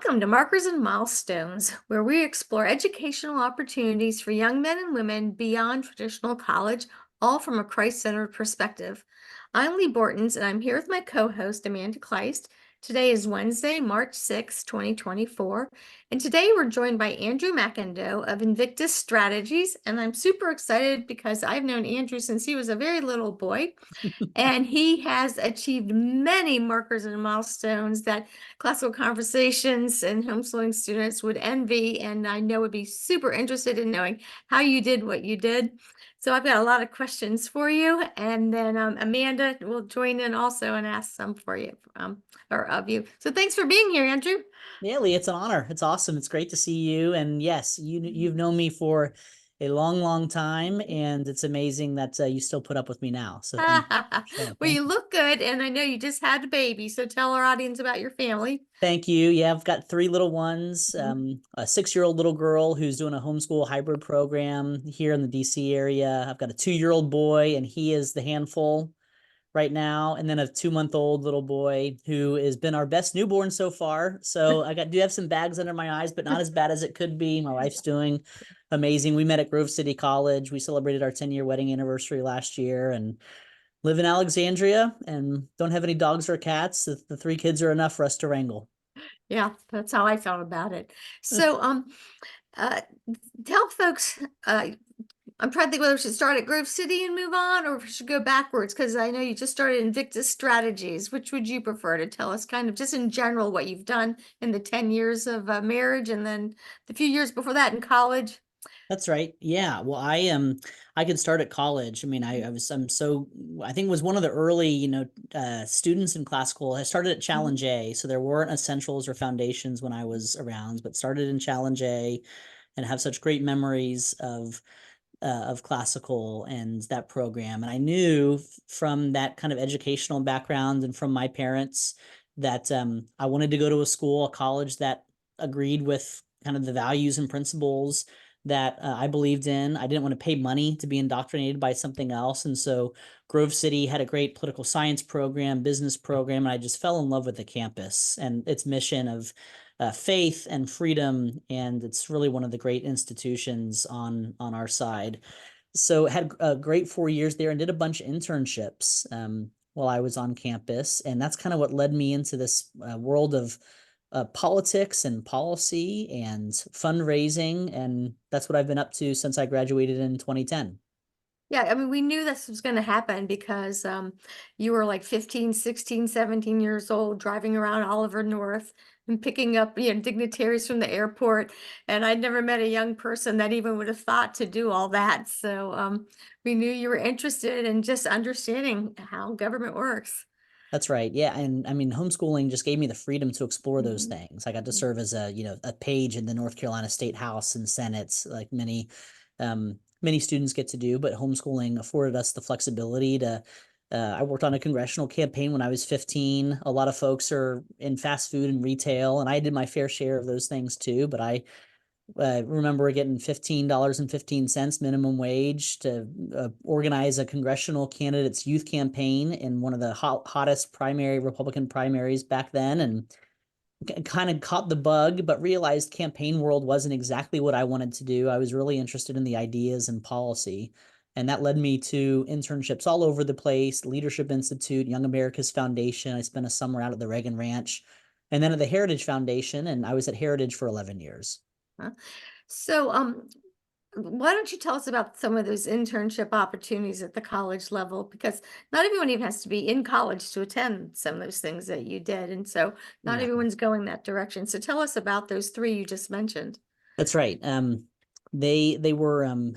Welcome to Markers and Milestones, where we explore educational opportunities for young men and women beyond traditional college, all from a Christ-centered perspective. I'm Lee Bortons, and I'm here with my co-host, Amanda Kleist. Today is Wednesday, March 6, 2024, and today we're joined by Andrew McIndoe of Invictus Strategies, and I'm super excited because I've known Andrew since he was a very little boy. And he has achieved many markers and milestones that classical conversations and homeschooling students would envy, and I know would be super interested in knowing how you did what you did. So I've got a lot of questions for you, and then Amanda will join in also and ask some for you, or of you. So thanks for being here, Andrew. Yeah, Lee, it's an honor. It's awesome. It's great to see you. And yes, you've known me for a long, long time, and it's amazing that you still put up with me now. So thank you. Sure, Well, thank you you. look good, and I know you just had a baby, so tell our audience about your family. Thank you. Yeah, I've got three little ones. A 6-year-old little girl who's doing a homeschool hybrid program here in the DC area. I've got a 2-year-old boy, and he is the handful right now, and then a 2-month-old little boy who has been our best newborn so far. So do have some bags under my eyes, but not as bad as it could be. My wife's doing amazing. We met at Grove City College. We celebrated our 10-year wedding anniversary last year and live in Alexandria and don't have any dogs or cats. The 3 kids are enough for us to wrangle. Yeah, that's how I felt about it. So, uh, tell folks, I'm trying to think whether we should start at Grove City and move on, or if we should go backwards, because I know you just started Invictus Strategies. Which would you prefer to tell us kind of just in general what you've done in the 10 years of marriage and then the few years before that in college? That's right. Yeah. Well, I could start at college. I mean, I think was one of the early, students in classical. I started at Mhm. Challenge A, so there weren't essentials or foundations when I was around, but started in Challenge A and have such great memories of classical and that program. And I knew from that kind of educational background and from my parents that I wanted to go to a college that agreed with kind of the values and principles that I believed in. I didn't want to pay money to be indoctrinated by something else. And so Grove City had a great political science program, business program, and I just fell in love with the campus and its mission of faith and freedom. And it's really one of the great institutions on our side. So had a great 4 years there and did a bunch of internships while I was on campus. And that's kind of what led me into this world of politics and policy and fundraising. And that's what I've been up to since I graduated in 2010. Yeah, I mean, we knew this was going to happen because you were like 15, 16, 17 years old driving around Oliver North and picking up, dignitaries from the airport. And I'd never met a young person that even would have thought to do all that. So we knew you were interested in just understanding how government works. That's right. Yeah. And I mean, homeschooling just gave me the freedom to explore those Mhm. things. I got to serve as a page in the North Carolina State House and Senate, like many students get to do, but homeschooling afforded us the flexibility to, I worked on a congressional campaign when I was 15. A lot of folks are in fast food and retail, and I did my fair share of those things too, but I remember getting $15.15 minimum wage to organize a congressional candidate's youth campaign in one of the hottest Republican primaries back then, and kind of caught the bug, but realized campaign world wasn't exactly what I wanted to do. I was really interested in the ideas and policy. And that led me to internships all over the place, Leadership Institute, Young America's Foundation. I spent a summer out at the Reagan Ranch, and then at the Heritage Foundation, and I was at Heritage for 11 years. Huh? So why don't you tell us about some of those internship opportunities at the college level? Because not everyone even has to be in college to attend some of those things that you did. And so not Yeah. everyone's going that direction. So tell us about those three you just mentioned. That's right. They were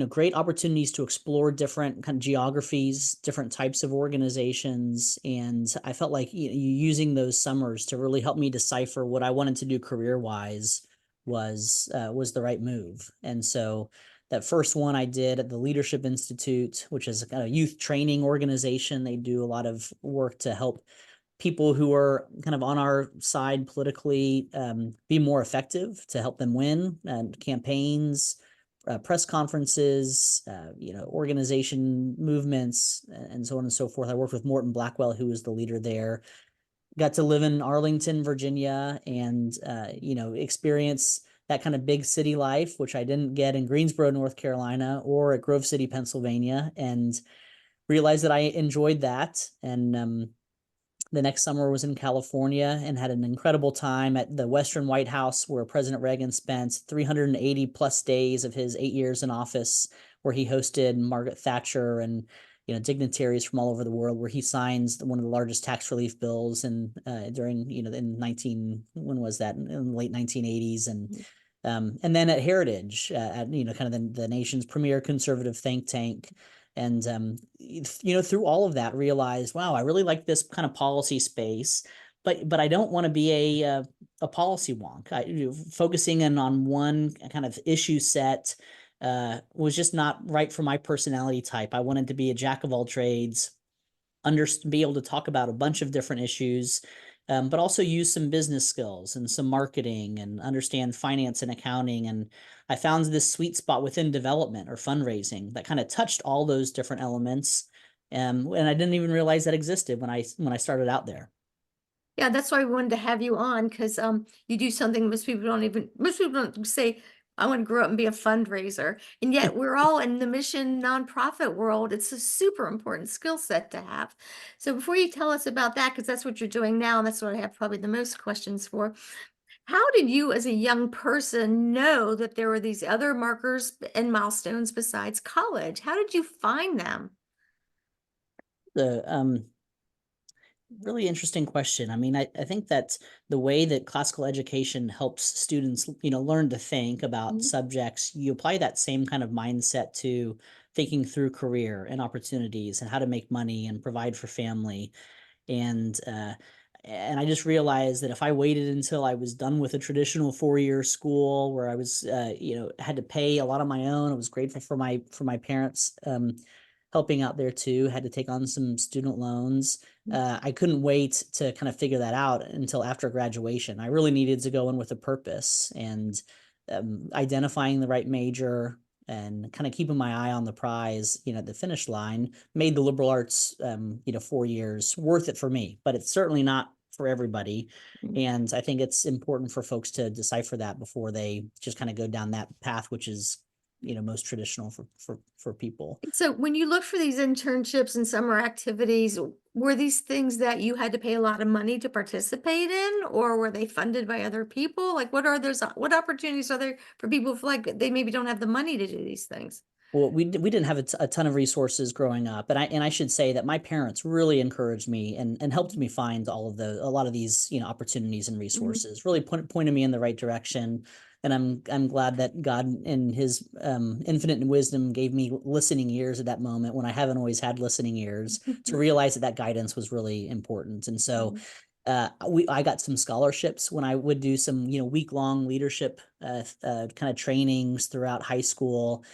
great opportunities to explore different kind of geographies, different types of organizations, and I felt like using those summers to really help me decipher what I wanted to do career wise was the right move. And so that first one I did at the Leadership Institute, which is a kind of youth training organization. They do a lot of work to help people who are kind of on our side politically be more effective to help them win and campaigns, press conferences, organization movements, and so on and so forth. I worked with Morton Blackwell, who was the leader there. got to live in Arlington, Virginia, and experience that kind of big city life, which I didn't get in Greensboro, North Carolina, or at Grove City, Pennsylvania, and realized that I enjoyed that. And the next summer was in California and had an incredible time at the Western White House, where President Reagan spent 380 plus days of his 8 years in office, where he hosted Margaret Thatcher and dignitaries from all over the world, where he signs one of the largest tax relief bills and during in 19 when was that in the late 1980s. And then at Heritage, at kind of the nation's premier conservative think tank. And through all of that, realized, wow, I really like this kind of policy space, but I don't want to be a policy wonk. Focusing in on one kind of issue set was just not right for my personality type. I wanted to be a jack of all trades, be able to talk about a bunch of different issues, but also use some business skills and some marketing and understand finance and accounting. And I found this sweet spot within development or fundraising that kind of touched all those different elements. And I didn't even realize that existed when I started out there. Yeah, that's why I wanted to have you on, because you do something most people don't say, I want to grow up and be a fundraiser. And yet we're all in the mission nonprofit world. It's a super important skill set to have. So before you tell us about that, because that's what you're doing now, and that's what I have probably the most questions for. How did you as a young person know that there were these other markers and milestones besides college? How did you find them? The Really interesting question. I mean, I think that the way that classical education helps students, learn to think about Mhm. subjects, you apply that same kind of mindset to thinking through career and opportunities and how to make money and provide for family. And I just realized that if I waited until I was done with a traditional 4-year school where I was, had to pay a lot on my own, I was grateful for my parents helping out there too. Had to take on some student loans. I couldn't wait to kind of figure that out until after graduation. I really needed to go in with a purpose and identifying the right major and kind of keeping my eye on the prize, at the finish line made the liberal arts, 4 years worth it for me, but it's certainly not for everybody. And I think it's important for folks to decipher that before they just kind of go down that path, which is, most traditional for people. So when you look for these internships and summer activities, were these things that you had to pay a lot of money to participate in, or were they funded by other people? Like, what opportunities are there for people who feel like they maybe don't have the money to do these things? Well, we didn't have a ton of resources growing up, and I should say that my parents really encouraged me and helped me find a lot of these opportunities and Mhm. resources. Really pointed me in the right direction, and I'm glad that God in His infinite wisdom gave me listening ears at that moment when I haven't always had listening ears to realize that that guidance was really important. And so Mhm. I got some scholarships when I would do some week-long leadership kind of trainings throughout high school.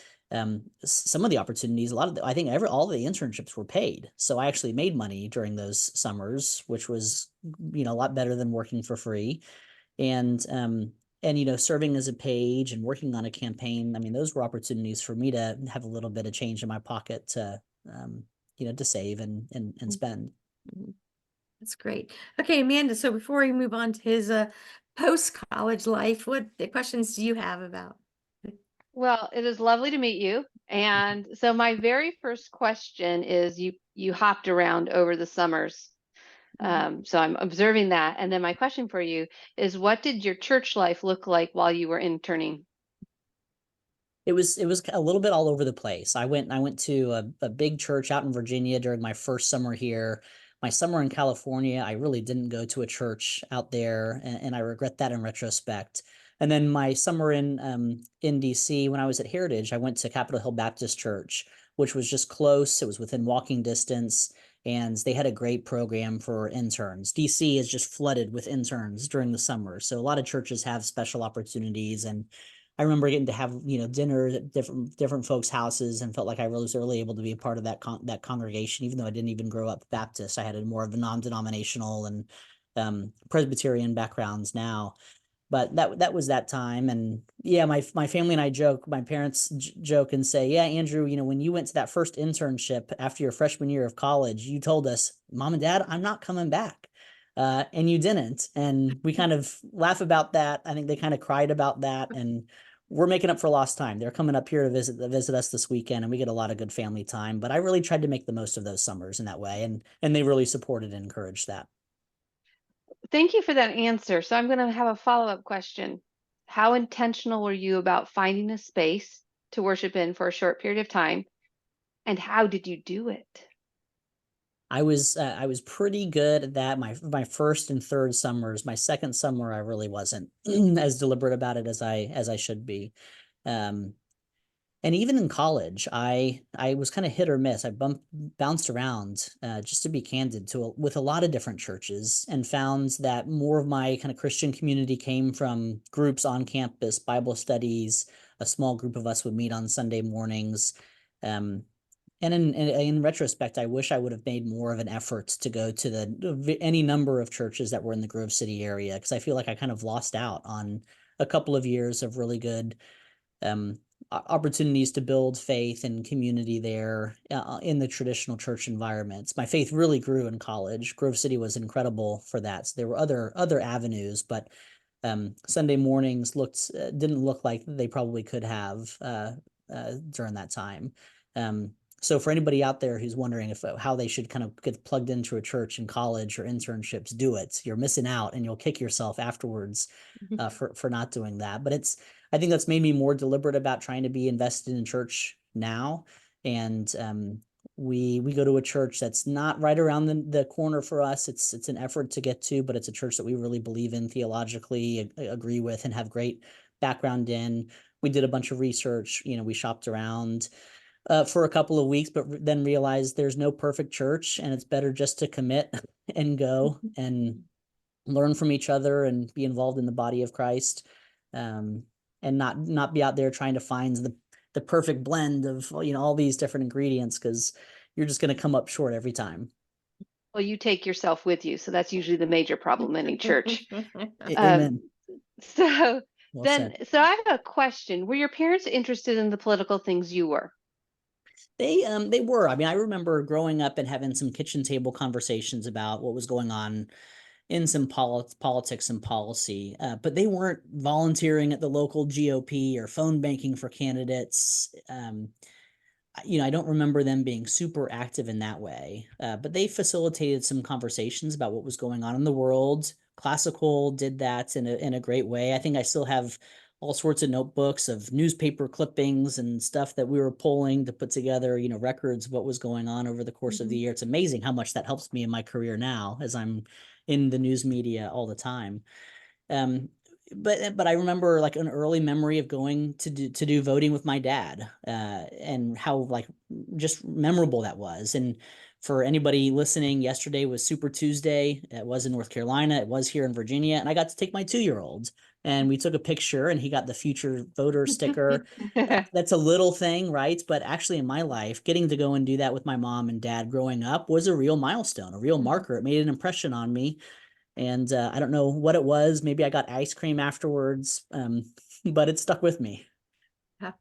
Some of the opportunities, I think all the internships were paid, so I actually made money during those summers, which was a lot better than working for free. And serving as a page and working on a campaign, I mean, those were opportunities for me to have a little bit of change in my pocket to to save and spend. Mhm. That's great. Okay, Amanda, so before we move on to his post-college life, what questions do you have about? Well, it is lovely to meet you. And so my very first question is you hopped around over the summers. Mhm. So I'm observing that. And then my question for you is what did your church life look like while you were interning? It was a little bit all over the place. I went to a big church out in Virginia during my first summer here. My summer in California, I really didn't go to a church out there, and I regret that in retrospect. And then my summer in DC, when I was at Heritage, I went to Capitol Hill Baptist Church, which was just close. It was within walking distance, and they had a great program for interns. DC is just flooded with interns during the summer, so a lot of churches have special opportunities. And I remember getting to have dinner at different folks' houses and felt like I was really able to be a part of that congregation, even though I didn't even grow up Baptist. I had a more of a non-denominational and Presbyterian backgrounds now. But that was that time. And yeah, my family and I joke, my parents joke and say, yeah, Andrew, when you went to that first internship after your freshman year of college, you told us, Mom and Dad, I'm not coming back. and you didn't. And we kind of laugh about that. I think they kind of cried about that, and we're making up for lost time. They're coming up here to visit us this weekend, and we get a lot of good family time. But I really tried to make the most of those summers in that way, and they really supported and encouraged that. Thank you for that answer. So I'm going to have a follow-up question. How intentional were you about finding a space to worship in for a short period of time? And how did you do it? I was pretty good at that. My first and third summers. My second summer, I really wasn't as deliberate about it as I should be. Um, and even in college, I was kind of hit or miss. I bounced around, just to be candid, with a lot of different churches, and found that more of my kind of Christian community came from groups on campus, Bible studies. A small group of us would meet on Sunday mornings. Um, and in retrospect, I wish I would have made more of an effort to go to any number of churches that were in the Grove City area, because I feel like I kind of lost out on a couple of years of really good opportunities to build faith and community there in the traditional church environments. My faith really grew in college. Grove City was incredible for that. So there were other avenues, but Sunday mornings didn't look like they probably could have during that time. So for anybody out there who's wondering how they should kind of get plugged into a church in college or internships, do it. You're missing out, and you'll kick yourself afterwards for not doing that. But I think that's made me more deliberate about trying to be invested in church now. And we go to a church that's not right around the corner for us. It's an effort to get to, but it's a church that we really believe in theologically, agree with, and have great background in. We did a bunch of research. We shopped around for a couple of weeks, but then realized there's no perfect church, and it's better just to commit and go and learn from each other and be involved in the body of Christ, and not be out there trying to find the perfect blend of all these different ingredients, because you're just going to come up short every time. Well, you take yourself with you, so that's usually the major problem in a church. Amen. So Well then, said. so I have a question. Were your parents interested in the political things you were? They were. I mean, I remember growing up and having some kitchen table conversations about what was going on in some politics and policy, but they weren't volunteering at the local GOP or phone banking for candidates. I don't remember them being super active in that way, but they facilitated some conversations about what was going on in the world. Classical did that in a great way. I think I still have all sorts of notebooks of newspaper clippings and stuff that we were pulling to put together, records of what was going on over the course of the year. It's amazing how much that helps me in my career now, as I'm in the news media all the time. But I remember like an early memory of going to do voting with my dad, and how just memorable that was. And for anybody listening, yesterday was Super Tuesday. It was in North Carolina. It was here in Virginia, and I got to take my 2-year-old, and we took a picture, and he got the future voter sticker. That's a little thing, right? But actually in my life, getting to go and do that with my mom and dad growing up was a real milestone, a real marker. It made an impression on me. And I don't know what it was. Maybe I got ice cream afterwards, but it stuck with me. Yeah.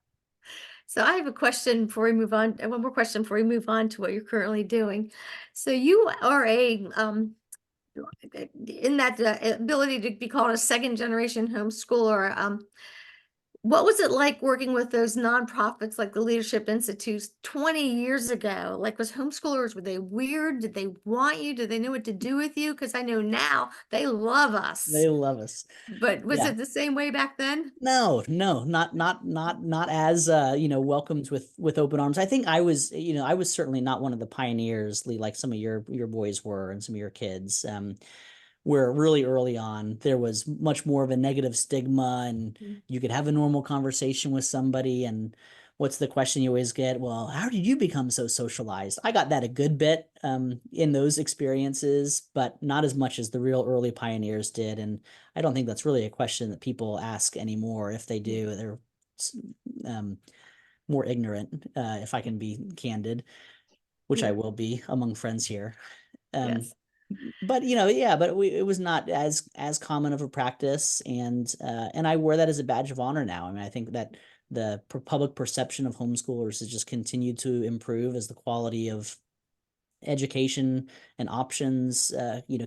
So I have a question before we move on. One more question before we move on to what you're currently doing. So you are in that ability to be called a second generation homeschooler. What was it like working with those nonprofits like the Leadership Institutes 20 years ago? Like, was homeschoolers, were they weird? Did they want you? Did they know what to do with you? Because I know now they love us. They love us. But was it the same way back then? No, not as welcomed with open arms. I think I was certainly not one of the pioneers, like some of your boys were and some of your kids. Where really early on there was much more of a negative stigma, and you could have a normal conversation with somebody, and what's the question you always get? Well, how did you become so socialized? I got that a good bit in those experiences, but not as much as the real early pioneers did. And I don't think that's really a question that people ask anymore. If they do, they're more ignorant, if I can be candid, which I will be among friends here. Yes. But it was not as common of a practice, and I wear that as a badge of honor now. I mean, I think that the public perception of homeschoolers has just continued to improve as the quality of education and options,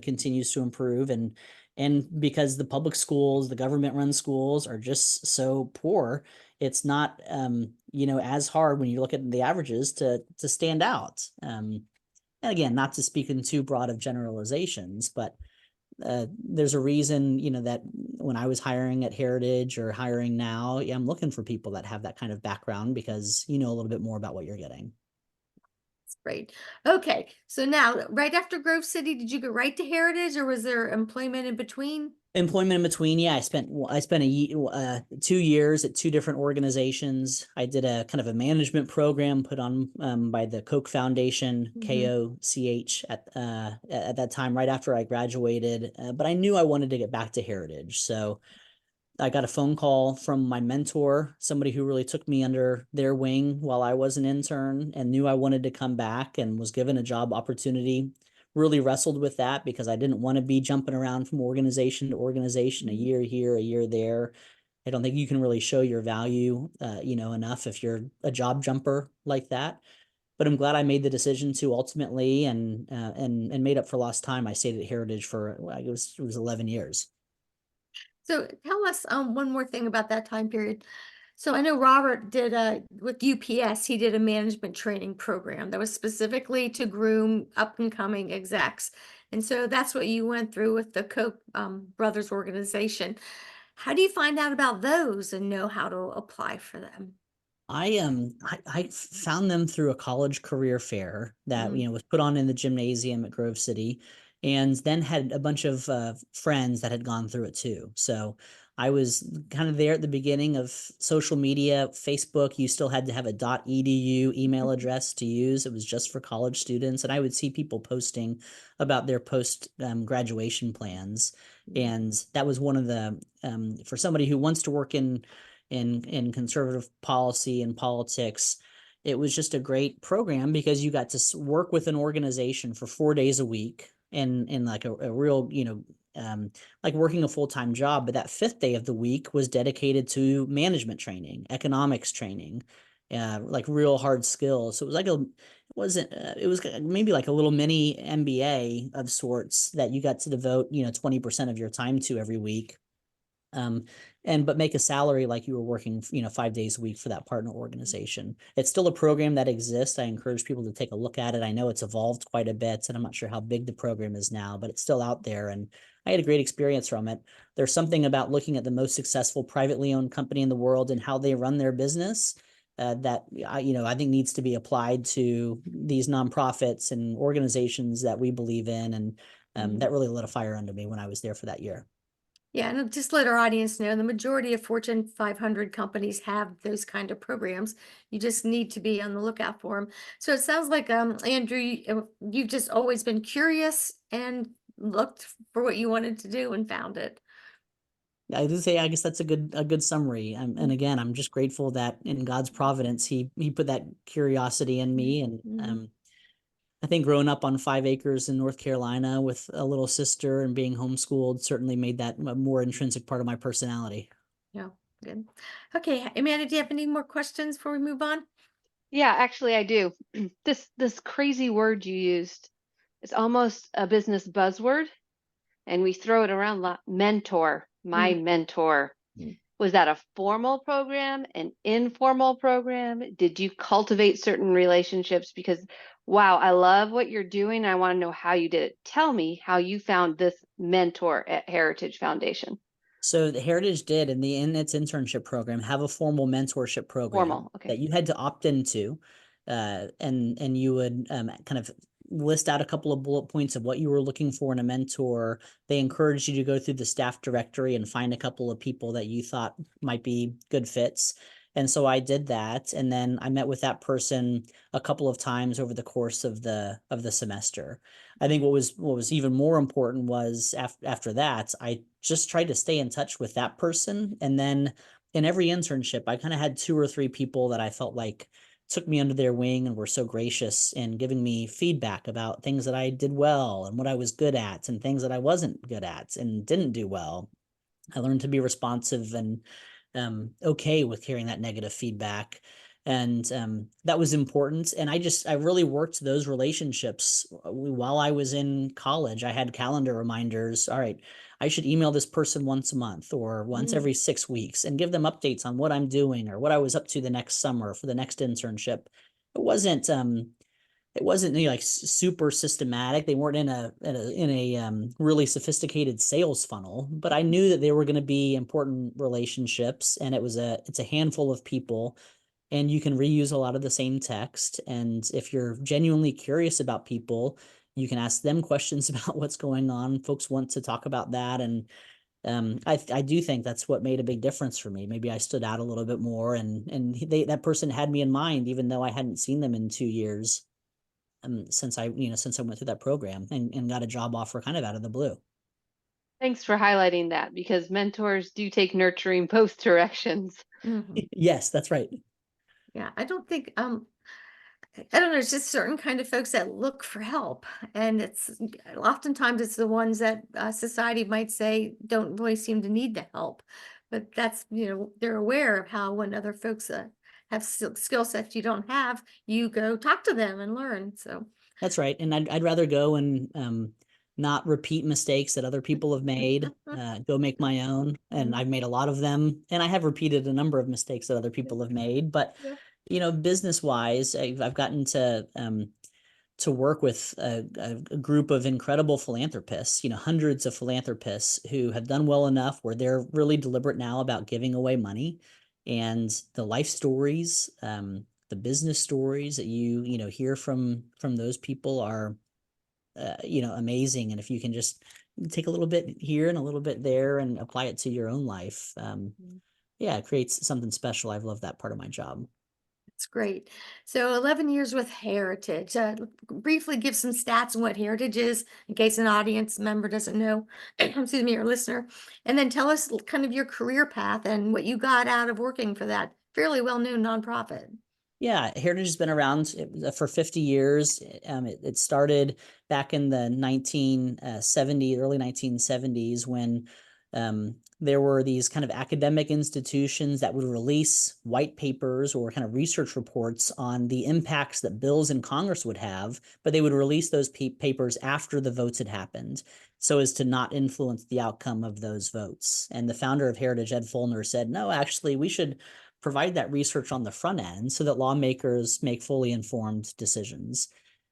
continues to improve. And because the public schools, the government run schools are just so poor, it's not, as hard when you look at the averages to stand out. And again, not to speak in too broad of generalizations, but there's a reason, that when I was hiring at Heritage or hiring now, I'm looking for people that have that kind of background, because you know a little bit more about what you're getting. That's great. Okay, so now right after Grove City, did you go right to Heritage, or was there employment in between? Employment in between, yeah. I spent 2 years at 2 different organizations. I did a kind of a management program put on by the Koch Foundation, KOCH, at that time, right after I graduated. But I knew I wanted to get back to Heritage, so I got a phone call from my mentor, somebody who really took me under their wing while I was an intern and knew I wanted to come back, and was given a job opportunity. Really wrestled with that because I didn't want to be jumping around from organization to organization, a year here, a year there. I don't think you can really show your value, enough if you're a job jumper like that. But I'm glad I made the decision to ultimately, and made up for lost time. I stayed at Heritage for, it was 11 years. So tell us one more thing about that time period. So I know Robert did with UPS, he did a management training program that was specifically to groom up and coming execs. And so that's what you went through with the Koch brothers organization. How do you find out about those and know how to apply for them? I found them through a college career fair that was put on in the gymnasium at Grove City, and then had a bunch of friends that had gone through it too. So I was kind of there at the beginning of social media. Facebook, you still had to have a .edu email address to use. It was just for college students, and I would see people posting about their post graduation plans, and that was one of the for somebody who wants to work in conservative policy and politics, it was just a great program because you got to work with an organization for 4 days a week, and like a real, like working a full-time job. But that 5th day of the week was dedicated to management training, economics training, like real hard skills. So it was like it was maybe like a little mini MBA of sorts that you got to devote, 20% of your time to every week. But make a salary like you were working, 5 days a week for that partner organization. It's still a program that exists. I encourage people to take a look at it. I know it's evolved quite a bit, and I'm not sure how big the program is now, but it's still out there, and I had a great experience from it. There's something about looking at the most successful privately owned company in the world and how they run their business that I think needs to be applied to these nonprofits and organizations that we believe in, and that really lit a fire under me when I was there for that year. Yeah, and just let our audience know the majority of Fortune 500 companies have those kind of programs. You just need to be on the lookout for them. So it sounds like, Andrew, you've just always been curious and looked for what you wanted to do and found it. I do say, I guess that's a good summary. And again, I'm just grateful that in God's providence, he put that curiosity in me. And I think growing up on 5 acres in North Carolina with a little sister and being homeschooled certainly made that a more intrinsic part of my personality. Yeah, good. Okay, Amanda, do you have any more questions before we move on? Yeah, actually I do. This crazy word you used, it's almost a business buzzword, and we throw it around a lot. Mentor, my mentor. Was that a formal program, an informal program? Did you cultivate certain relationships? Because, wow, I love what you're doing. I want to know how you did it. Tell me how you found this mentor at Heritage Foundation. So the Heritage did in its internship program have a formal mentorship program Formal, okay. that you had to opt into, and you would kind of list out a couple of bullet points of what you were looking for in a mentor. They encouraged you to go through the staff directory and find a couple of people that you thought might be good fits. And so I did that, and then I met with that person a couple of times over the course of the semester. I think what was even more important was after that, I just tried to stay in touch with that person. And then in every internship, I kind of had 2 or 3 people that I felt like took me under their wing and were so gracious in giving me feedback about things that I did well and what I was good at and things that I wasn't good at and didn't do well. I learned to be responsive and okay with hearing that negative feedback. And that was important. And I really worked those relationships while I was in college. I had calendar reminders. All right, I should email this person once a month or once every 6 weeks and give them updates on what I'm doing or what I was up to the next summer for the next internship. It wasn't like super systematic. They weren't in a really sophisticated sales funnel, but I knew that they were going to be important relationships, and it's a handful of people, and you can reuse a lot of the same text. And if you're genuinely curious about people, you can ask them questions about what's going on. Folks want to talk about that, and I do think that's what made a big difference for me. Maybe I stood out a little bit more, and that person had me in mind, even though I hadn't seen them in 2 years. Since I went through that program and got a job offer kind of out of the blue. Thanks for highlighting that, because mentors do take nurturing both directions. Yes, that's right. Yeah, I don't think I don't know, it's just certain kind of folks that look for help, and it's oftentimes it's the ones that society might say don't really seem to need the help, but that's, they're aware of how when other folks have skill sets you don't have, you go talk to them and learn. So That's right. And I'd rather go and not repeat mistakes that other people have made, go make my own. And I've made a lot of them. And I have repeated a number of mistakes that other people have made. But, yeah. Business wise, I've gotten to work with a group of incredible philanthropists, hundreds of philanthropists who have done well enough where they're really deliberate now about giving away money. And the life stories, the business stories that you hear from those people are amazing. And if you can just take a little bit here and a little bit there and apply it to your own life, yeah, it creates something special. I've loved that part of my job. That's great. So 11 years with Heritage. Briefly give some stats on what Heritage is in case an audience member doesn't know, excuse me, or listener. And then tell us kind of your career path and what you got out of working for that fairly well-known nonprofit. Yeah, Heritage has been around for 50 years. It started back in the 1970s, early 1970s, when there were these kind of academic institutions that would release white papers or kind of research reports on the impacts that bills in Congress would have, but they would release those papers after the votes had happened, so as to not influence the outcome of those votes. And the founder of Heritage, Ed Follner, said, no, actually, we should provide that research on the front end so that lawmakers make fully informed decisions.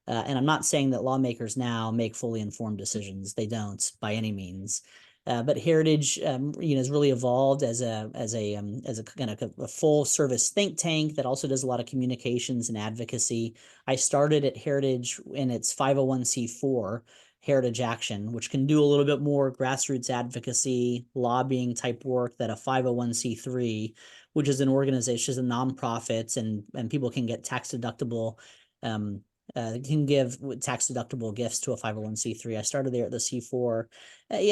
And I'm not saying that lawmakers now make fully informed decisions. They don't by any means. But Heritage, has really evolved as a kind of a full service think tank that also does a lot of communications and advocacy. I started at Heritage in its 501c4, Heritage Action, which can do a little bit more grassroots advocacy, lobbying type work that a 501c3, which is an organization, is a nonprofit, and people can get tax deductible, can give tax deductible gifts to a 501c3. I started there at the C4.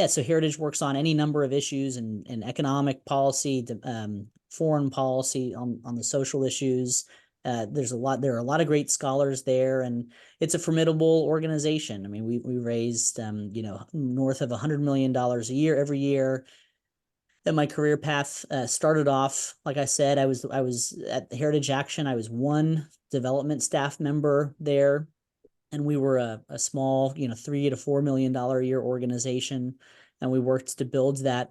So Heritage works on any number of issues in economic policy, foreign policy, on the social issues. There are a lot of great scholars there, and it's a formidable organization. I mean, we raised north of $100 million a year every year. And my career path started off, like I said, I was at Heritage Action. I was one development staff member there, and we were a small, $3 to $4 million a year organization, and we worked to build that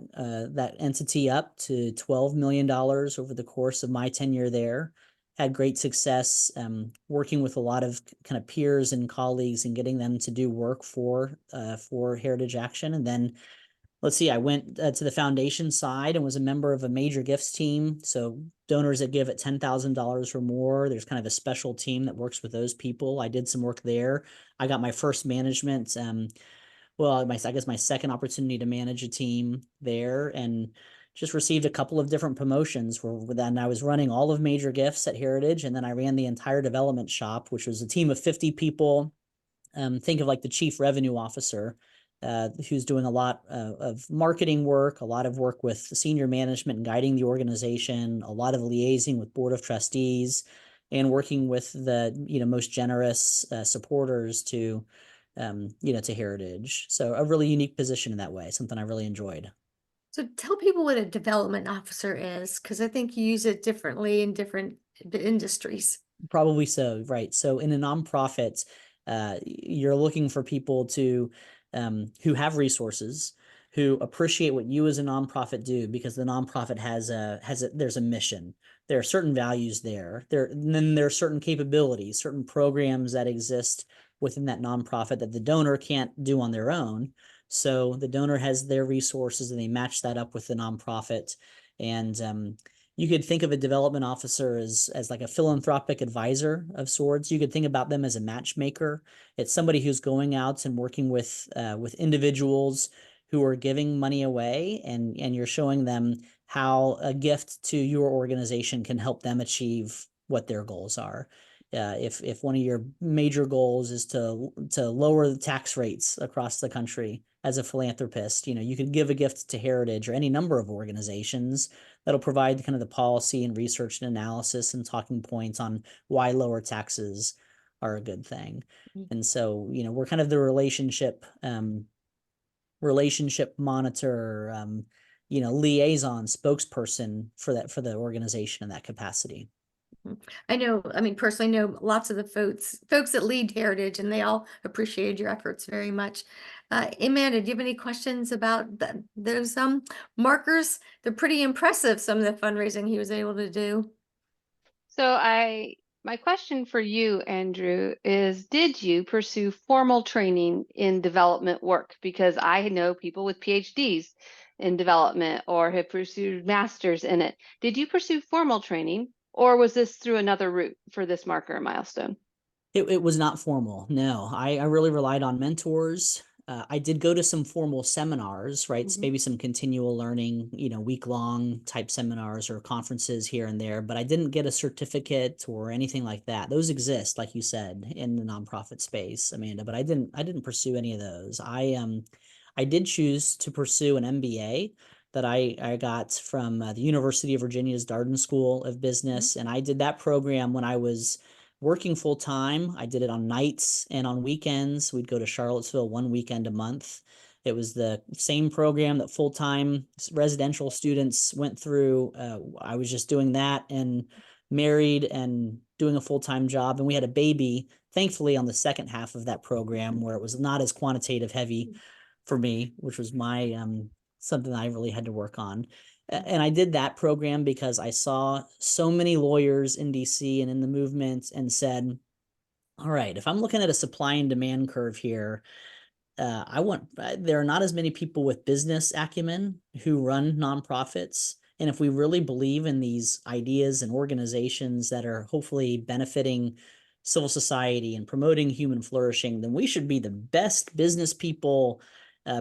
entity up to $12 million over the course of my tenure there. Had great success working with a lot of kind of peers and colleagues and getting them to do work for Heritage Action. And then I went to the foundation side and was a member of a major gifts team. So donors that give at $10,000 or more, there's kind of a special team that works with those people. I did some work there. I got my first management, I guess my second opportunity to manage a team there, and just received a couple of different promotions where then I was running all of major gifts at Heritage, and then I ran the entire development shop, which was a team of 50 people. Think of like the chief revenue officer, who's doing a lot of marketing work, a lot of work with senior management and guiding the organization, a lot of liaising with board of trustees, and working with the most generous supporters to Heritage. So a really unique position in that way, something I really enjoyed. So tell people what a development officer is, because I think you use it differently in different industries. Probably so, right. So in a nonprofit, you're looking for people to who have resources, who appreciate what you as a nonprofit do, because the nonprofit there's a mission. There are certain values there. And then there are certain capabilities, certain programs that exist within that nonprofit that the donor can't do on their own. So the donor has their resources and they match that up with the nonprofit. And you could think of a development officer as like a philanthropic advisor of sorts. You could think about them as a matchmaker. It's somebody who's going out and working with individuals who are giving money away, and you're showing them how a gift to your organization can help them achieve what their goals are. If one of your major goals is to lower the tax rates across the country, as a philanthropist, you could give a gift to Heritage or any number of organizations that'll provide kind of the policy and research and analysis and talking points on why lower taxes are a good thing. And so, we're kind of the relationship monitor, liaison spokesperson for the organization in that capacity. I mean, personally know lots of the folks that lead Heritage, and they all appreciated your efforts very much. Amanda, do you have any questions about those markers? They're pretty impressive, some of the fundraising he was able to do. So my question for you, Andrew, is did you pursue formal training in development work? Because I know people with PhDs in development or have pursued masters in it. Did you pursue formal training, or was this through another route for this marker milestone? It was not formal. No, I really relied on mentors. I did go to some formal seminars, right? Maybe some continual learning, week-long type seminars or conferences here and there, but I didn't get a certificate or anything like that. Those exist, like you said, in the nonprofit space, Amanda, but I didn't pursue any of those. I did choose to pursue an MBA that I got from the University of Virginia's Darden School of Business, and I did that program when I was working full time. I did it on nights and on weekends. We'd go to Charlottesville one weekend a month. It was the same program that full-time residential students went through. I was just doing that and married and doing a full-time job. And we had a baby, thankfully, on the second half of that program where it was not as quantitative heavy for me, which was my something I really had to work on. And I did that program because I saw so many lawyers in DC and in the movement and said, all right, if I'm looking at a supply and demand curve here, there are not as many people with business acumen who run nonprofits. And if we really believe in these ideas and organizations that are hopefully benefiting civil society and promoting human flourishing, then we should be the best business people,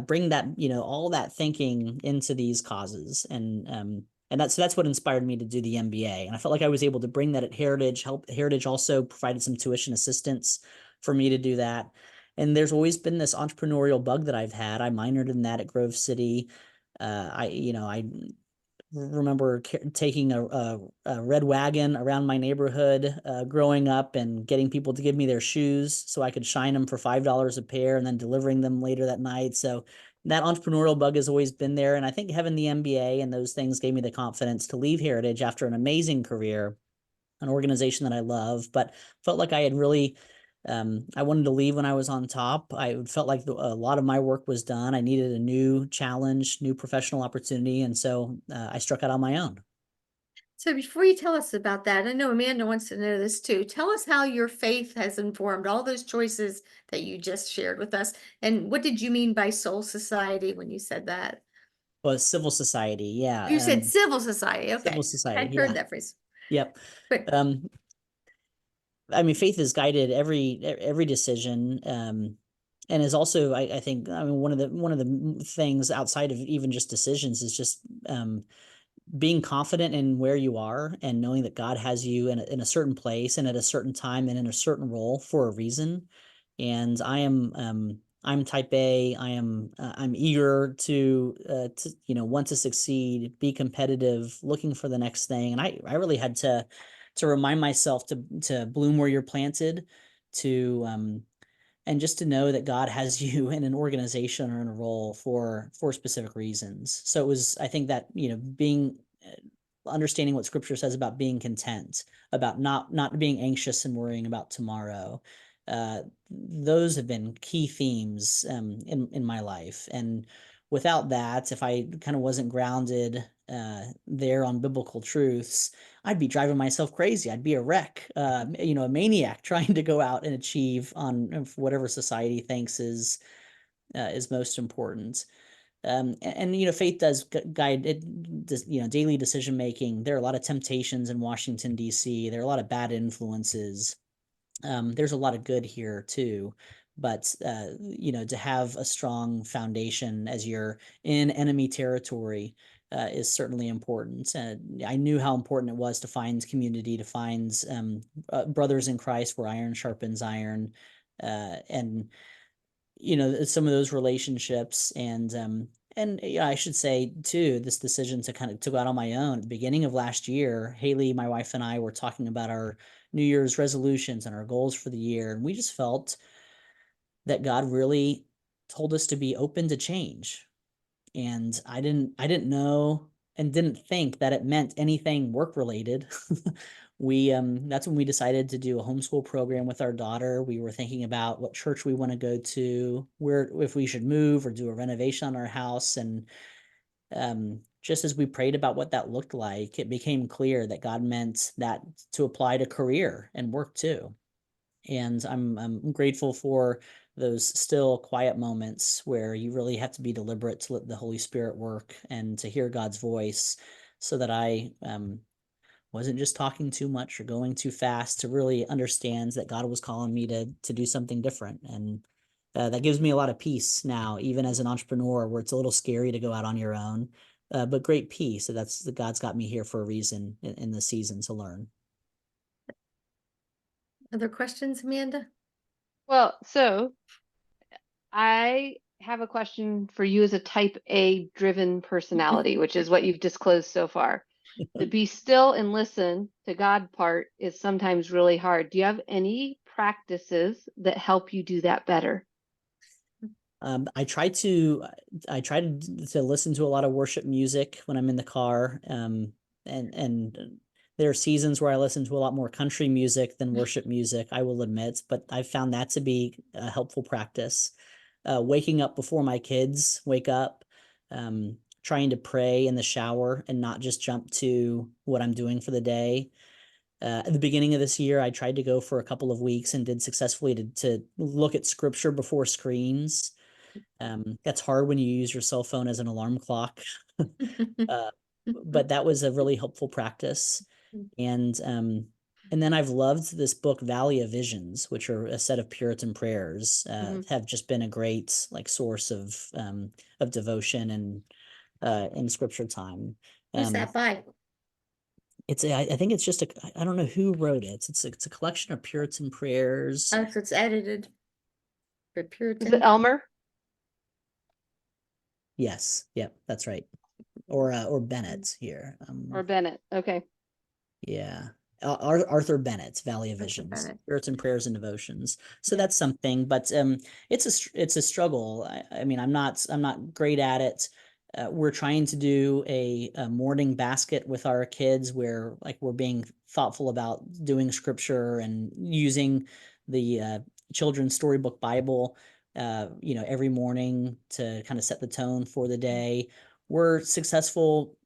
bring that, all that thinking into these causes. And that's what inspired me to do the MBA. And I felt like I was able to bring that at Heritage. Heritage also provided some tuition assistance for me to do that. And there's always been this entrepreneurial bug that I've had. I minored in that at Grove City. I remember taking a red wagon around my neighborhood growing up and getting people to give me their shoes so I could shine them for $5 a pair and then delivering them later that night. So that entrepreneurial bug has always been there. And I think having the MBA and those things gave me the confidence to leave Heritage after an amazing career, an organization that I love, but felt like I had really I wanted to leave when I was on top. I felt like a lot of my work was done. I needed a new challenge, new professional opportunity. And so I struck out on my own. So before you tell us about that, I know Amanda wants to know this too. Tell us how your faith has informed all those choices that you just shared with us. And what did you mean by soul society when you said that? Well, civil society. Yeah. You said civil society. Civil Okay. society. I Yeah. heard that phrase. Yep. But I mean, faith has guided every decision. And is also, I think, I mean, one of the things outside of even just decisions is just being confident in where you are and knowing that God has you in a certain place and at a certain time and in a certain role for a reason. And I'm type A. I'm eager to want to succeed, be competitive, looking for the next thing. And I really had to remind myself to bloom where you're planted, to and just to know that God has you in an organization or in a role for specific reasons. So it was, I think that, being understanding what Scripture says about being content, about not being anxious and worrying about tomorrow. Those have been key themes in my life. And without that, if I kind of wasn't grounded there on biblical truths, I'd be driving myself crazy. I'd be a wreck, a maniac trying to go out and achieve on whatever society thinks is most important. And faith does guide it, daily decision making. There are a lot of temptations in Washington, D.C. There are a lot of bad influences. There's a lot of good here too, but to have a strong foundation as you're in enemy territory is certainly important. I knew how important it was to find community, to find brothers in Christ where iron sharpens iron, and some of those relationships. And I should say too, this decision to go out on my own at the beginning of last year. Haley, my wife, and I were talking about our New Year's resolutions and our goals for the year, and we just felt that God really told us to be open to change. And I didn't know and didn't think that it meant anything work related. That's when we decided to do a homeschool program with our daughter. We were thinking about what church we want to go to, where, if we should move or do a renovation on our house. And just as we prayed about what that looked like, it became clear that God meant that to apply to career and work too. And I'm grateful for those still quiet moments where you really have to be deliberate to let the Holy Spirit work and to hear God's voice, so that I wasn't just talking too much or going too fast, to really understand that God was calling me to do something different. And that gives me a lot of peace now, even as an entrepreneur, where it's a little scary to go out on your own, but great peace. So that's God's got me here for a reason in the season to learn. Other questions, Amanda? Well, so I have a question for you as a type A driven personality, which is what you've disclosed so far. The be still and listen to God part is sometimes really hard. Do you have any practices that help you do that better? I try to listen to a lot of worship music when I'm in the car. And there are seasons where I listen to a lot more country music than worship music, I will admit, but I found that to be a helpful practice. Waking up before my kids wake up, trying to pray in the shower and not just jump to what I'm doing for the day. At the beginning of this year, I tried to go for a couple of weeks and did successfully to look at scripture before screens. That's hard when you use your cell phone as an alarm clock. But that was a really helpful practice. And then I've loved this book, Valley of Visions, which are a set of Puritan prayers, have just been a great source of devotion and in scripture time. Who's that by? I think it's just I don't know who wrote it. It's a collection of Puritan prayers. Oh, so it's edited for Is Puritan. it Elmer? Yes, yep, that's right. Or Bennett here. Or Bennett? Okay. Yeah. Arthur Bennett's Valley of Arthur Visions, Bennett. Puritan Prayers and Devotions. So Yeah. that's something, but it's a struggle. I mean, I'm not great at it. We're trying to do a morning basket with our kids where we're being thoughtful about doing scripture and using the children's storybook Bible, every morning to kind of set the tone for the day. We're successful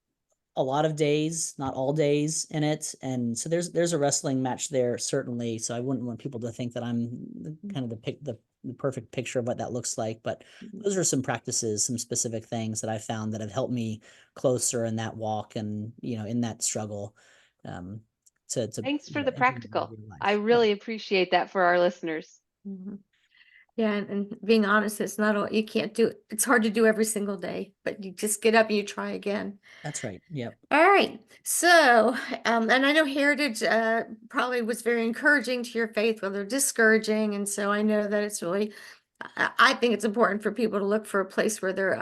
a lot of days, not all days in it. And so there's a wrestling match there, certainly. So I wouldn't want people to think that I'm kind of the perfect picture of what that looks like. But those are some practices, some specific things that I found that have helped me closer in that walk and, in that struggle. Thanks for the practical. I Yeah. really appreciate that for our listeners. Mhm. Yeah, and being honest, it's not all you can't do. It's hard to do every single day, but you just get up and you try again. That's right. Yep. All right. So, and I know Heritage probably was very encouraging to your faith, whether discouraging. And so I know that it's really, I think it's important for people to look for a place where they're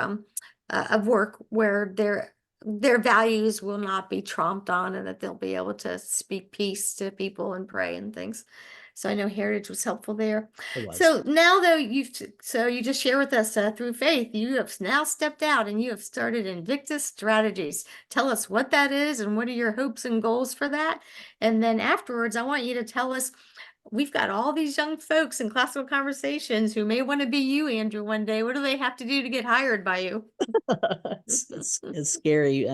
of work where their values will not be tromped on, and that they'll be able to speak peace to people and pray and things. So I know Heritage was helpful there. It was. So now though you just share with us through faith, you have now stepped out and you have started Invictus Strategies. Tell us what that is and what are your hopes and goals for that. And then afterwards, I want you to tell us, we've got all these young folks in classical conversations who may want to be you, Andrew, one day. What do they have to do to get hired by you? It's scary,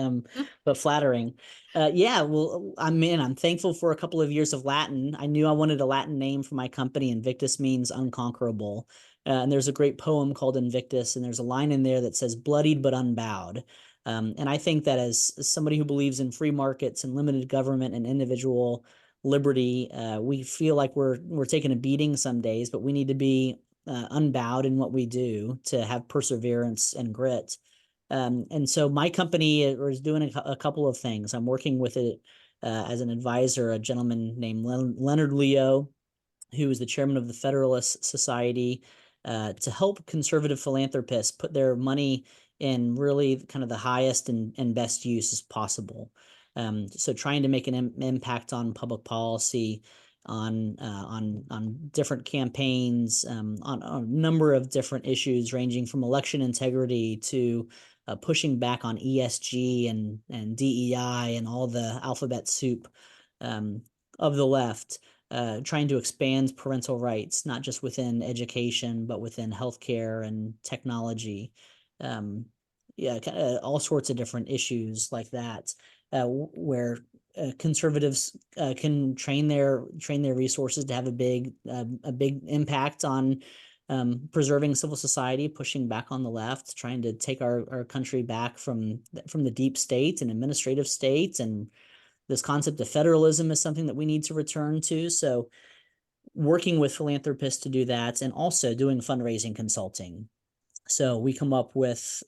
but flattering. Yeah, well, I'm thankful for a couple of years of Latin. I knew I wanted a Latin name for my company. Invictus means unconquerable. And there's a great poem called Invictus, and there's a line in there that says bloodied but unbowed. And I think that as somebody who believes in free markets and limited government and individual liberty, we feel like we're taking a beating some days, but we need to be unbowed in what we do to have perseverance and grit. And so my company is doing a couple of things. I'm working with it as an advisor, a gentleman named Leonard Leo, who is the chairman of the Federalist Society, to help conservative philanthropists put their money in really kind of the highest and best use as possible. So trying to make an impact on public policy, on different campaigns, on a number of different issues, ranging from election integrity to pushing back on ESG and DEI and all the alphabet soup of the left. Trying to expand parental rights, not just within education, but within healthcare and technology. Yeah, all sorts of different issues like that, where conservatives can train their resources to have a big impact on preserving civil society, pushing back on the left, trying to take our country back from the deep state and administrative state. And this concept of federalism is something that we need to return to. So working with philanthropists to do that, and also doing fundraising consulting. So we come up with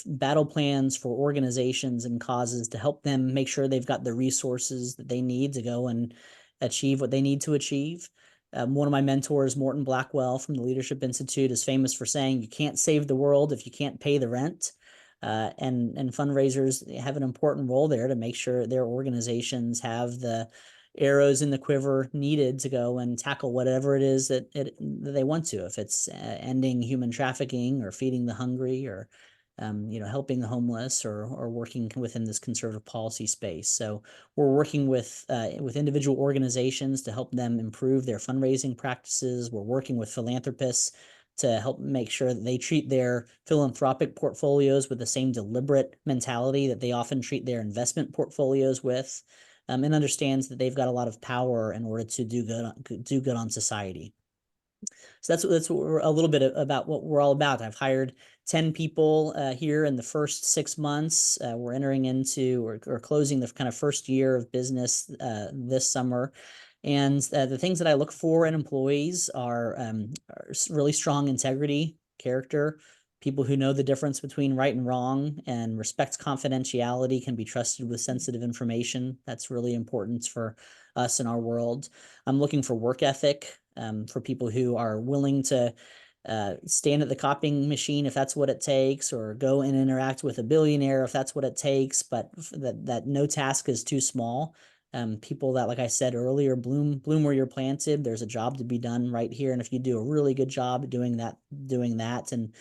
battle plans for organizations and causes to help them make sure they've got the resources that they need to go and achieve what they need to achieve. One of my mentors, Morton Blackwell from the Leadership Institute, is famous for saying, you can't save the world if you can't pay the rent. And fundraisers have an important role there to make sure their organizations have the arrows in the quiver needed to go and tackle whatever it is that they want to. If it's ending human trafficking or feeding the hungry or helping the homeless or working within this conservative policy space. So we're working with individual organizations to help them improve their fundraising practices. We're working with philanthropists to help make sure that they treat their philanthropic portfolios with the same deliberate mentality that they often treat their investment portfolios with, and understands that they've got a lot of power in order to do good on society. So that's what we're, a little bit about what we're all about. I've hired 10 people here in the first 6 months. We're entering into or closing the kind of first year of business this summer. And the things that I look for in employees are really strong integrity, character, people who know the difference between right and wrong and respects confidentiality, can be trusted with sensitive information. That's really important for us in our world. I'm looking for work ethic, for people who are willing to stand at the copying machine if that's what it takes, or go and interact with a billionaire if that's what it takes, but that no task is too small. People that, like I said earlier, bloom where you're planted. There's a job to be done right here, and if you do a really good job doing that, and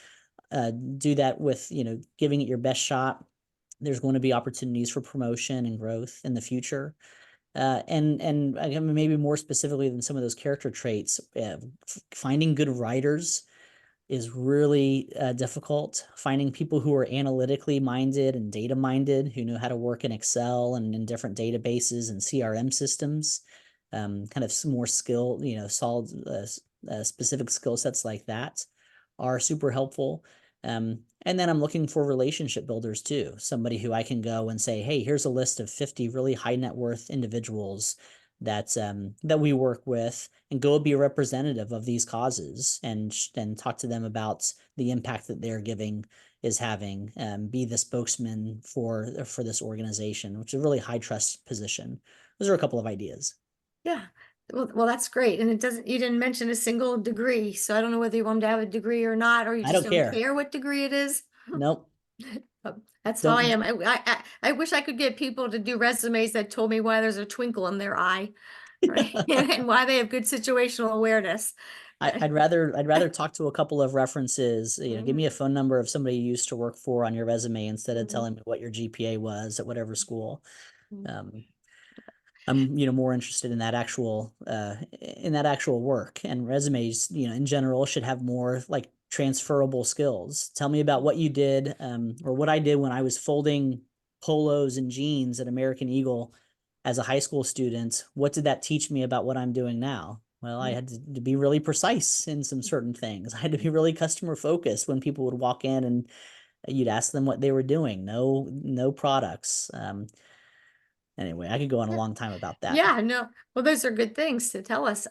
do that with giving it your best shot, there's going to be opportunities for promotion and growth in the future. And maybe more specifically than some of those character traits, finding good writers is really difficult. Finding people who are analytically minded and data minded, who know how to work in Excel and in different databases and CRM systems, kind of more skill, solid, specific skill sets like that are super helpful. And then I'm looking for relationship builders too. Somebody who I can go and say, hey, here's a list of 50 really high net worth individuals that we work with, and go be a representative of these causes and talk to them about the impact that they're having, be the spokesman for this organization, which is a really high trust position. Those are a couple of ideas. Yeah. Well, that's great. And you didn't mention a single degree. So I don't know whether you want to have a degree or not, or you I just don't don't care. care what degree it is. Nope. That's how I am. I wish I could get people to do resumes that told me why there's a twinkle in their eye. right? And why they have good situational awareness. I'd rather talk to a couple of references, give me a Mhm, phone number of somebody you used to work for on your resume instead of mhm, telling me what your GPA was at whatever school. mhm. Um, I'm, more interested in that actual work, and resumes, in general should have more like transferable skills. Tell me about what you did, or what I did when I was folding polos and jeans at American Eagle as a high school student. What did that teach me about what I'm doing now? Well, I had to be really precise in some certain things. I had to be really customer focused when people would walk in and you'd ask them what they were doing. No products. Anyway, I could go on a long time about that. Yeah, no. Well, those are good things to tell us.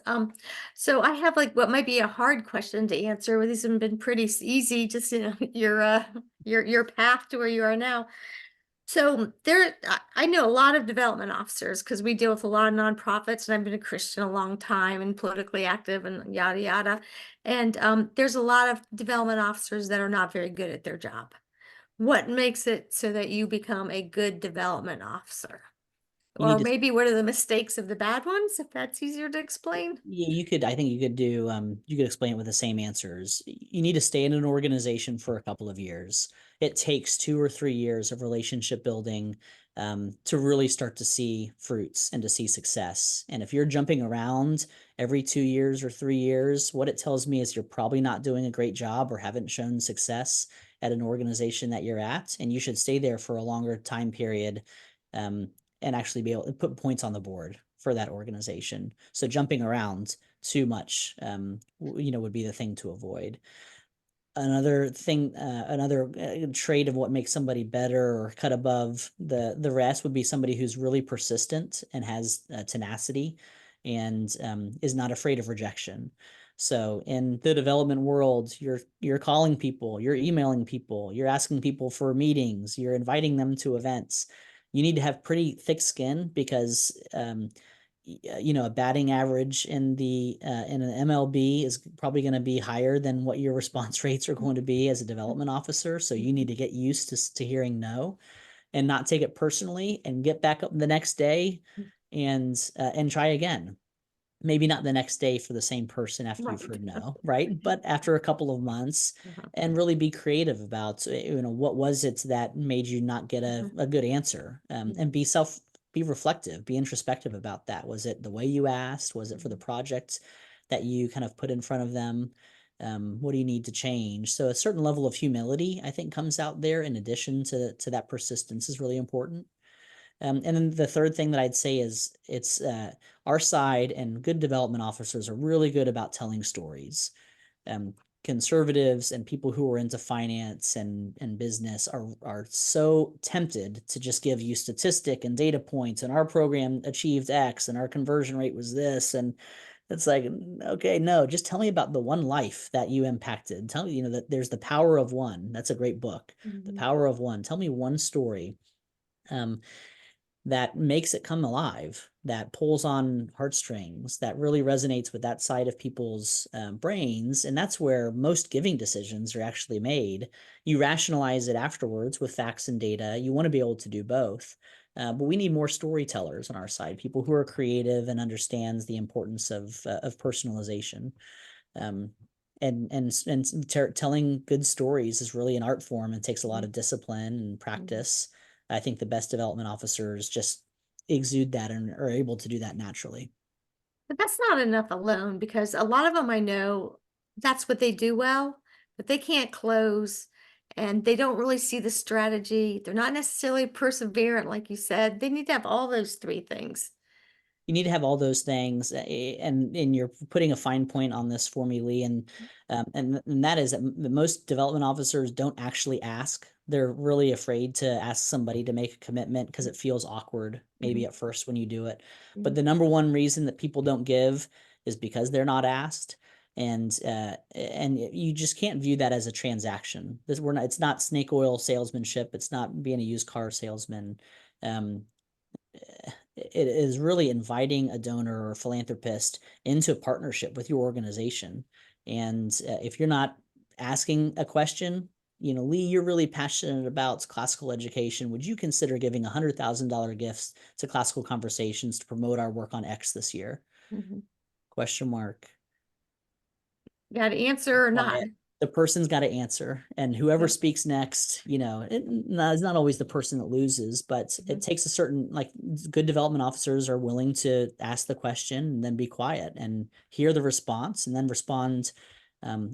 So I have like what might be a hard question to answer. Well, these have been pretty easy, just your path to where you are now. So I know a lot of development officers because we deal with a lot of nonprofits, and I've been a Christian a long time and politically active and yada yada. And there's a lot of development officers that are not very good at their job. What makes it so that you become a good development officer? You need Or to maybe what are the mistakes of the bad ones, if that's easier to explain? Yeah, I think you could explain it with the same answers. You need to stay in an organization for a couple of years. It takes 2 or 3 years of relationship building, to really start to see fruits and to see success. And if you're jumping around every 2 years or 3 years, what it tells me is you're probably not doing a great job or haven't shown success at an organization that you're at, and you should stay there for a longer time period. Um, and actually be able to put points on the board for that organization. So jumping around too much, would be the thing to avoid. Another trait of what makes somebody better or cut above the rest would be somebody who's really persistent and has tenacity, and is not afraid of rejection. So in the development world, you're calling people, you're emailing people, you're asking people for meetings, you're inviting them to events. You need to have pretty thick skin because a batting average in an MLB is probably going to be higher than what your response rates are going to be as a development officer. So you need to get used to hearing no and not take it personally and get back up the next day and try again. Maybe not the next day for the same person after you've Right. heard no, right? But after a couple of months, Uh-huh. and really be creative about, what was it that made you not get Mhm. a good answer, and be reflective, be introspective about that. Was it the way you asked? Was it for the project that you kind of put in front of them? What do you need to change? So a certain level of humility, I think, comes out there in addition to that persistence is really important. And then the third thing that I'd say is it's our side and good development officers are really good about telling stories. Um, Conservatives and people who are into finance and business are so tempted to just give you statistic and data points, and our program achieved X and our conversion rate was this, and it's like, okay, no, just tell me about the one life that you impacted. Tell me, that there's the power of one. That's a great book, The Mhm. Power of One. Tell me one story. Um, that makes it come alive, that pulls on heartstrings, that really resonates with that side of people's brains. And that's where most giving decisions are actually made. You rationalize it afterwards with facts and data. You want to be able to do both. But we need more storytellers on our side, people who are creative and understands the importance of personalization. Um, and telling good stories is really an art form and takes a lot of discipline and Mhm. practice. I think the best development officers just exude that and are able to do that naturally. But that's not enough alone because a lot of them I know that's what they do well, but they can't close and they don't really see the strategy. They're not necessarily perseverant, like you said. They need to have all those three things. You need to have all those things, and you're putting a fine point on this for me, Lee, and that is that most development officers don't actually ask. They're really afraid to ask somebody to make a commitment because it feels awkward maybe Mhm, at first when you do it. But mhm, the number one reason that people don't give is because they're not asked. And you just can't view that as a transaction. It's not snake oil salesmanship. It's not being a used car salesman. Um, it is really inviting a donor or philanthropist into a partnership with your organization. And if you're not asking a question, Lee, you're really passionate about classical education. Would you consider giving $100,000 gifts to Classical Conversations to promote our work on X this year? Question mark. Got to answer or not? Quiet. The person's got to answer, and whoever speaks next, it's not always the person that loses, but it takes a certain, like, good development officers are willing to ask the question and then be quiet and hear the response and then respond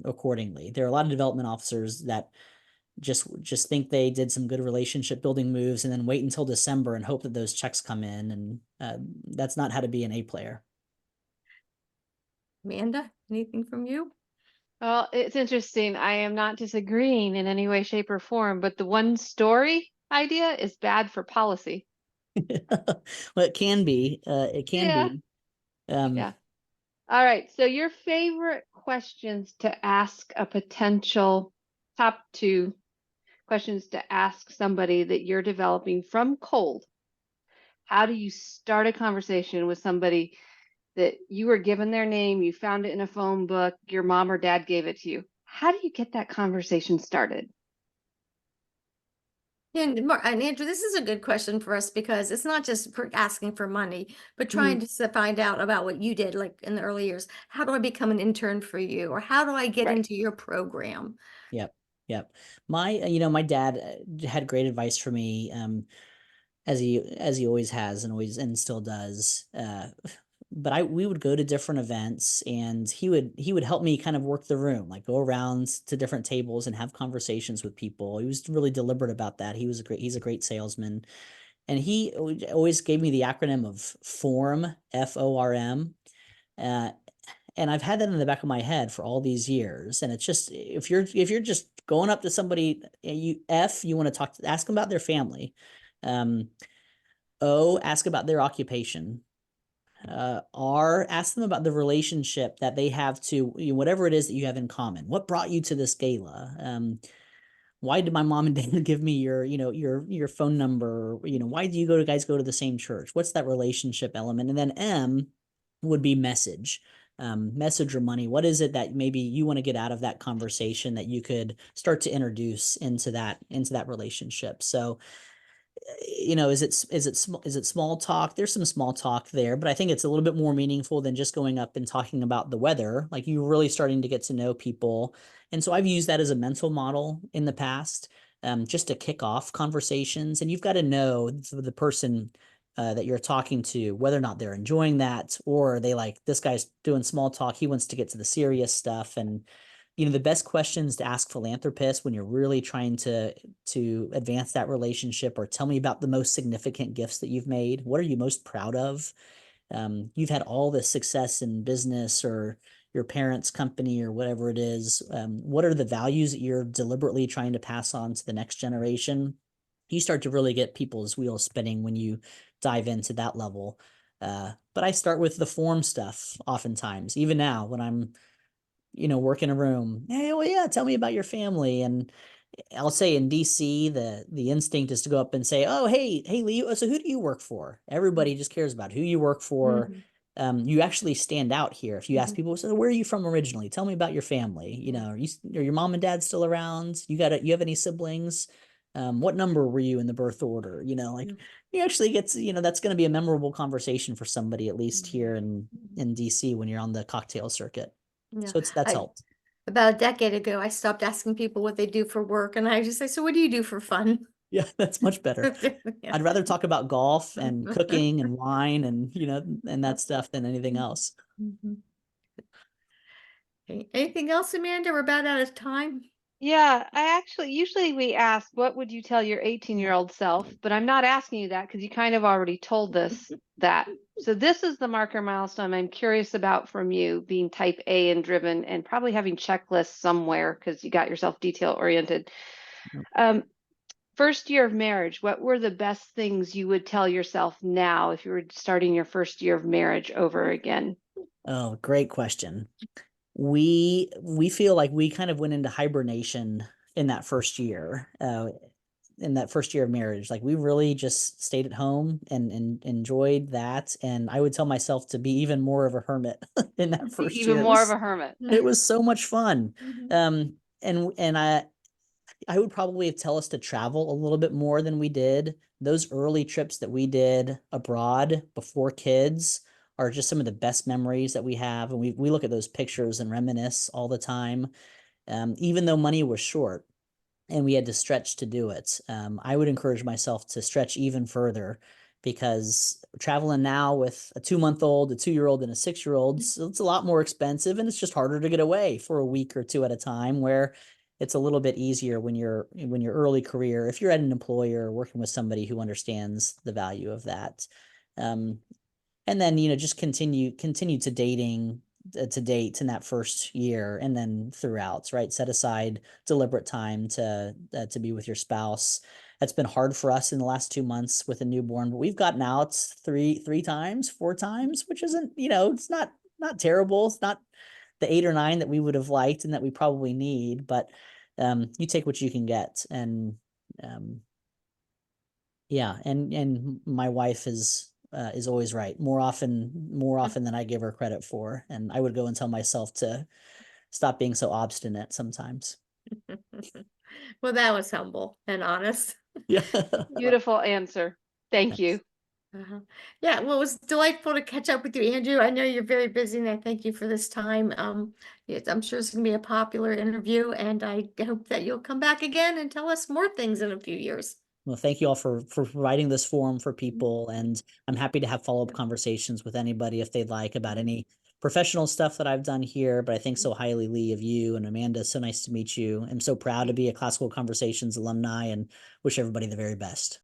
accordingly. There are a lot of development officers that just think they did some good relationship building moves and then wait until December and hope that those checks come in, and that's not how to be an A player. Amanda, anything from you? Well, it's interesting. I am not disagreeing in any way, shape, or form, but the one story idea is bad for policy. Well, it can be. It can Yeah. be. Yeah. All right. So your favorite questions to ask a potential top 2 questions to ask somebody that you're developing from cold. How do you start a conversation with somebody that you were given their name, you found it in a phone book, your mom or dad gave it to you? How do you get that conversation started? And Andrew, this is a good question for us because it's not just for asking for money, but trying to find out about what you did, like in the early years. How do I become an intern for you, or how do I get Right. into your program? Yep. My dad had great advice for me, as he always has and still does. But we would go to different events, and he would help me kind of work the room, like go around to different tables and have conversations with people. He was really deliberate about that. He's a great salesman, and he always gave me the acronym of FORM, FORM. And I've had that in the back of my head for all these years. And it's just, if you're just going up to somebody, you want to ask them about their family. O, ask about their occupation. R, ask them about the relationship that they have to whatever it is that you have in common. What brought you to this gala? Why did my mom and dad give me your phone number? Why do you guys go to the same church? What's that relationship element? And then M would be message. Message or money. What is it that maybe you want to get out of that conversation that you could start to introduce into that relationship? So, is it small talk? There's some small talk there, but I think it's a little bit more meaningful than just going up and talking about the weather. Like, you're really starting to get to know people. And so I've used that as a mental model in the past, just to kick off conversations. And you've got to know the person that you're talking to, whether or not they're enjoying that, or they like, this guy's doing small talk, he wants to get to the serious stuff. And the best questions to ask philanthropists when you're really trying to advance that relationship, or tell me about the most significant gifts that you've made. What are you most proud of? You've had all this success in business or your parents' company or whatever it is. What are the values that you're deliberately trying to pass on to the next generation? You start to really get people's wheels spinning when you dive into that level. But I start with the form stuff oftentimes, even now when I'm work in a room. Hey, well, yeah, tell me about your family. And I'll say in DC, the instinct is to go up and say, oh, hey, Lee, so who do you work for? Everybody just cares about who you work for. You actually stand out here. If you ask people, so where are you from originally? Tell me about your family. Are your mom and dad still around? You have any siblings? What number were you in the birth order? You actually get to, that's going to be a memorable conversation for somebody, at least here in DC, when you're on the cocktail circuit. Yeah. So that's helped. About a decade ago, I stopped asking people what they do for work, and I just say, so what do you do for fun? Yeah, that's much better. Yeah. I'd rather talk about golf and cooking and wine and and that stuff than anything else. Okay. Anything else, Amanda? We're about out of time. Yeah, usually we ask, what would you tell your 18-year-old self? But I'm not asking you that because you kind of already told us that. So this is the marker milestone I'm curious about from you, being type A and driven, and probably having checklists somewhere because you got yourself detail oriented. First year of marriage, what were the best things you would tell yourself now if you were starting your first year of marriage over again? Oh, great question. We feel like we kind of went into hibernation in that first year. In that first year of marriage, like, we really just stayed at home and enjoyed that. And I would tell myself to be even more of a hermit in that first year. Even more of a hermit. It was so much fun. And I would probably tell us to travel a little bit more than we did. Those early trips that we did abroad before kids are just some of the best memories that we have. And we look at those pictures and reminisce all the time. Even though money was short and we had to stretch to do it, I would encourage myself to stretch even further, because traveling now with a 2-month-old, a 2-year-old, and a 6-year-old, it's a lot more expensive, and it's just harder to get away for a week or two at a time, where it's a little bit easier when you're early career, if you're at an employer working with somebody who understands the value of that. And then, just continue to date in that first year, and then throughout, right? Set aside deliberate time to be with your spouse. That's been hard for us in the last 2 months with a newborn, but we've gotten out three times, 4 times, which isn't, it's not terrible. It's not the 8 or 9 that we would have liked and that we probably need, but you take what you can get. And yeah, and my wife is always right, more often than I give her credit for. And I would go and tell myself to stop being so obstinate sometimes. Well, that was humble and honest. Yeah. Beautiful answer. Thank Thanks. you. Uh-huh. Yeah, well, it was delightful to catch up with you, Andrew. I know you're very busy, and I thank you for this time. I'm sure it's going to be a popular interview, and I hope that you'll come back again and tell us more things in a few years. Well, thank you all for providing this forum for people, and I'm happy to have follow-up conversations with anybody if they'd like about any professional stuff that I've done here. But I think so highly, Lee, of you and Amanda. So nice to meet you. I'm so proud to be a Classical Conversations alumni, and wish everybody the very best.